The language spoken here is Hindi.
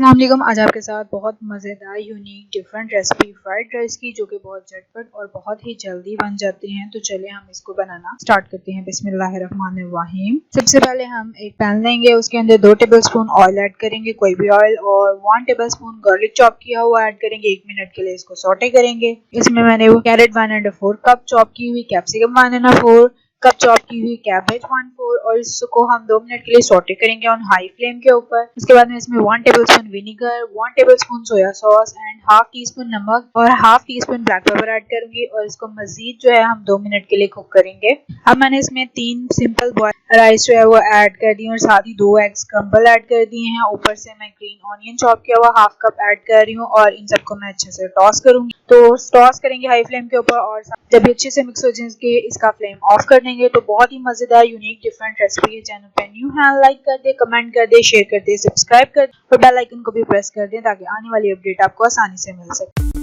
अस्सलाम वालेकुम। आज आपके साथ बहुत मज़ेदार unique different recipe fried rice की, जो कि बहुत झटपट और बहुत ही जल्दी बन जाते हैं। तो चलिए हम इसको बनाना स्टार्ट करते हैं। बिस्मिल्लाहिर्रहमानिर्रहीम। सबसे पहले हम एक पैन लेंगे, उसके अंदर 2 टेबलस्पून ऑयल ऐड करेंगे, कोई भी ऑयल, और 1 टेबलस्पून गार्लिक चॉप किया हुआ ऐड करेंगे। 1 मिनट के लिए इसको सौटे करेंगे। इसमें मैंने वो कैरेट 1.4 कप चॉप की हुई, कैप्सिकम 1.4 कप चॉप की हुई, कैबेज 1/4, और इसको हम 2 मिनट के लिए सौटे करेंगे ऑन हाई फ्लेम के ऊपर। उसके बाद में इसमें 1 tablespoon vinegar, 1 tablespoon soya sauce and half tea spoon नमक और half tea spoon black pepper add करूंगी, और इसको मजीद जो है हम 2 मिनट के लिए कुक करेंगे। अब मैंने इसमें 3 सिंपल बॉइल्ड राइस जो है वो ऐड कर दी, और साथ ही 2 एग्स क्रम्बल ऐड कर दिए हैं। ऊपर से मैं ग्रीन ऑनियन चॉप किया हुआ हाफ कप ऐड कर रही हूँ, और इन सबको मैं अच्छे से टॉस करूंगी। तो टॉस करेंगे हाई फ्लेम के ऊपर, और जब ये अच्छे से मिक्स हो जाएंगे इसका फ्लेम ऑफ कर देंगे। तो बहुत ही मजेदार यूनिक डिफरेंट रेसिपी है। चैनल पे न्यू है, लाइक कर दे, कमेंट कर दे, शेयर कर दे, सब्सक्राइब कर दे और बेल आइकन को भी प्रेस कर दे, ताकि आने वाली अपडेट आपको आसानी से मिल सके।